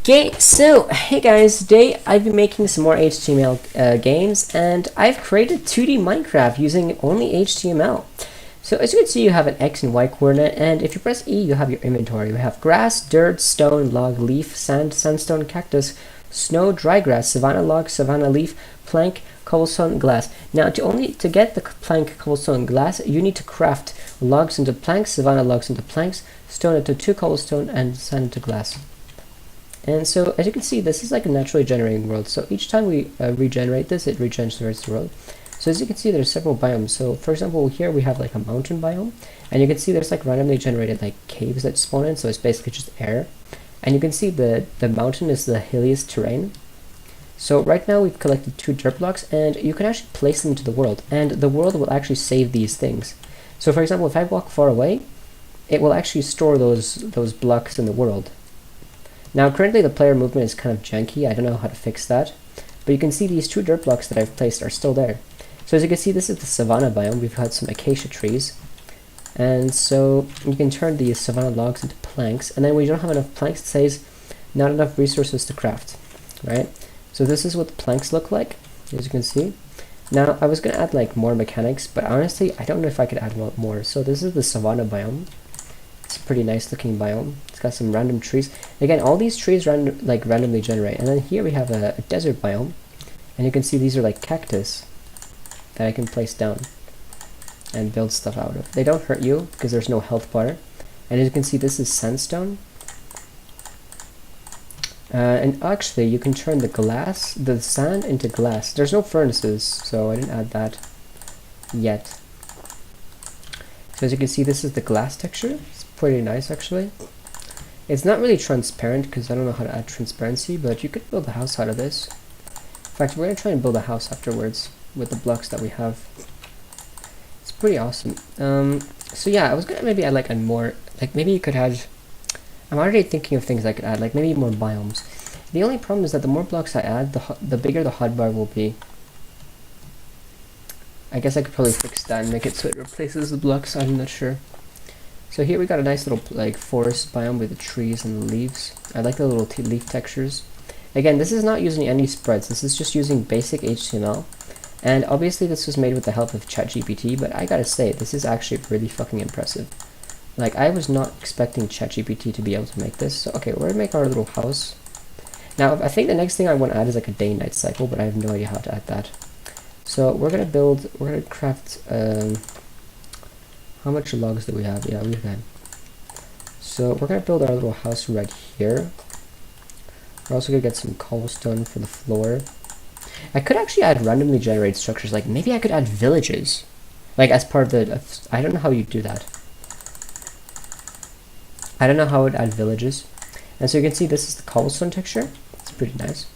Okay, so hey guys, today I've been making some more HTML games, and I've created 2D Minecraft using only HTML. So as you can see, you have an X and Y coordinate, and if you press E, you have your inventory. You have grass, dirt, stone, log, leaf, sand, sandstone, cactus, snow, dry grass, savanna log, savanna leaf, plank, cobblestone, glass. Now to get the plank, cobblestone, glass, you need to craft logs into planks, savanna logs into planks, stone into 2 cobblestone, and sand into glass. And so, as you can see, this is like a naturally generating world. So each time we regenerate this, it regenerates the world. So as you can see, there's several biomes. So for example, here we have like a mountain biome, and you can see there's like randomly generated like caves that spawn in. So it's basically just air. And you can see the mountain is the hilliest terrain. So right now we've collected 2 dirt blocks, and you can actually place them into the world, and the world will actually save these things. So for example, if I walk far away, it will actually store those blocks in the world. Now currently the player movement is kind of janky. I don't know how to fix that, but you can see these 2 dirt blocks that I've placed are still there. So as you can see, this is the savanna biome. We've had some acacia trees, and so you can turn these savanna logs into planks, and then when you don't have enough planks, it says not enough resources to craft, right? So this is what the planks look like, as you can see. Now I was going to add like more mechanics, but honestly I don't know if I could add more. So this is the savanna biome. It's a pretty nice looking biome. It's got some random trees. Again, all these trees randomly generate. And then here we have a desert biome, and you can see these are like cactus that I can place down and build stuff out of. They don't hurt you because there's no health bar. And as you can see, this is sandstone. And actually, you can turn the sand into glass. There's no furnaces, so I didn't add that yet. So as you can see, this is the glass texture. It's pretty nice actually. It's not really transparent because I don't know how to add transparency, but you could build a house out of this. In fact, we're going to try and build a house afterwards with the blocks that we have. It's pretty awesome. So yeah, I was going to maybe add like more, like maybe you could add, I'm already thinking of things I could add, like maybe more biomes. The only problem is that the more blocks I add, the bigger the hotbar will be. I guess I could probably fix that and make it so it replaces the blocks. I'm not sure. So here we got a nice little like forest biome with the trees and the leaves. I like the little leaf textures. Again, this is not using any spreads. This is just using basic HTML. And obviously this was made with the help of ChatGPT, but I gotta say, this is actually really fucking impressive. Like, I was not expecting ChatGPT to be able to make this. So okay, we're gonna make our little house. Now, I think the next thing I want to add is like a day and night cycle, but I have no idea how to add that. So we're gonna craft, how much logs do we have? Yeah, we have. So we're gonna build our little house right here. We're also gonna get some cobblestone for the floor. I could actually add randomly generated structures, like maybe I could add villages, like as part of the, I don't know how you do that. I don't know how I would add villages. And so you can see this is the cobblestone texture. It's pretty nice.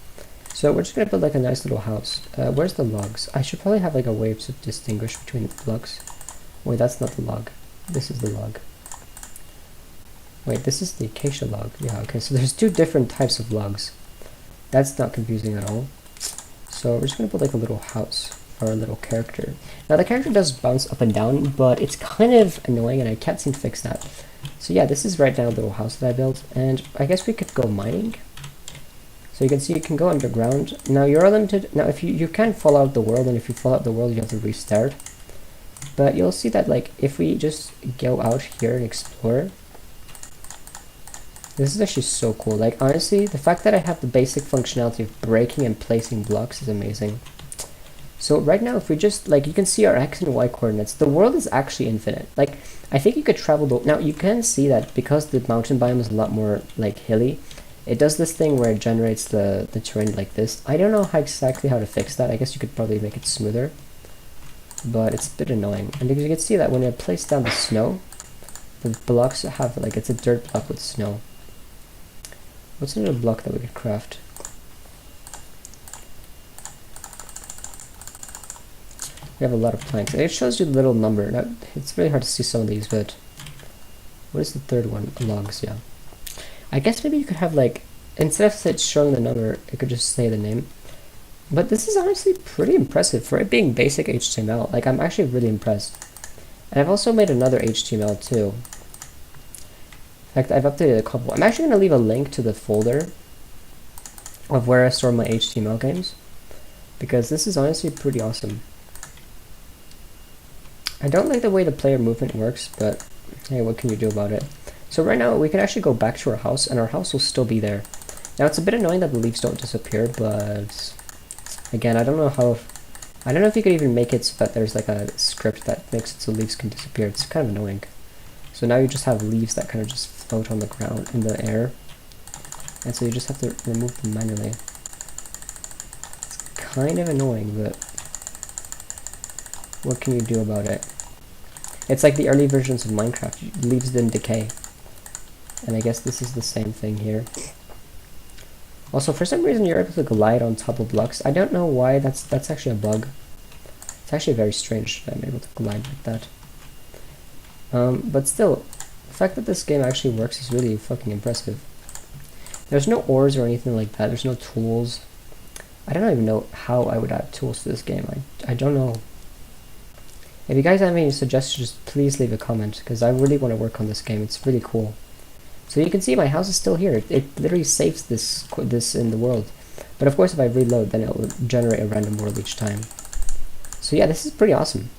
So we're just gonna build like a nice little house. Where's the logs? I should probably have like a way to distinguish between the blocks. Wait, that's not the log. This is the log. Wait, this is the acacia log. Yeah, okay, so there's 2 different types of logs. That's not confusing at all. So we're just gonna build like a little house for our little character. Now the character does bounce up and down, but it's kind of annoying and I can't seem to fix that. So yeah, this is right now a little house that I built, and I guess we could go mining. So you can see you can go underground. Now you're limited. Now if you can fall out the world, and if you fall out the world you have to restart. But you'll see that like if we just go out here and explore, this is actually so cool. Like honestly, the fact that I have the basic functionality of breaking and placing blocks is amazing. So right now, if we just, like, you can see our X and Y coordinates, the world is actually infinite. Like, I think you could travel, now you can see that because the mountain biome is a lot more, like, hilly, it does this thing where it generates the terrain like this. I don't know exactly how to fix that. I guess you could probably make it smoother, but it's a bit annoying. And because you can see that when I place down the snow, the blocks have, like, it's a dirt block with snow. What's another block that we could craft? We have a lot of planks. It shows you the little number. Now, it's really hard to see some of these, but what is the third one? Logs, yeah. I guess maybe you could have like, instead of it showing the number, it could just say the name. But this is honestly pretty impressive for it being basic HTML. Like, I'm actually really impressed. And I've also made another HTML too. In fact, I've updated a couple. I'm actually going to leave a link to the folder of where I store my HTML games, because this is honestly pretty awesome. I don't like the way the player movement works, but hey, what can you do about it? So right now we can actually go back to our house, and our house will still be there. Now it's a bit annoying that the leaves don't disappear, but again, I don't know if you could even make it so that there's like a script that makes it so leaves can disappear. It's kind of annoying. So now you just have leaves that kind of just float on the ground, in the air. And so you just have to remove them manually. It's kind of annoying, but what can you do about it? It's like the early versions of Minecraft. Leaves didn't decay. And I guess this is the same thing here. Also, for some reason you're able to glide on top of blocks. I don't know why, that's actually a bug. It's actually very strange that I'm able to glide like that. But still, the fact that this game actually works is really fucking impressive. There's no ores or anything like that. There's no tools. I don't even know how I would add tools to this game. I don't know. If you guys have any suggestions, please leave a comment, because I really want to work on this game. It's really cool. So you can see my house is still here. It literally saves this in the world. But of course, if I reload, then it will generate a random world each time. So yeah, this is pretty awesome.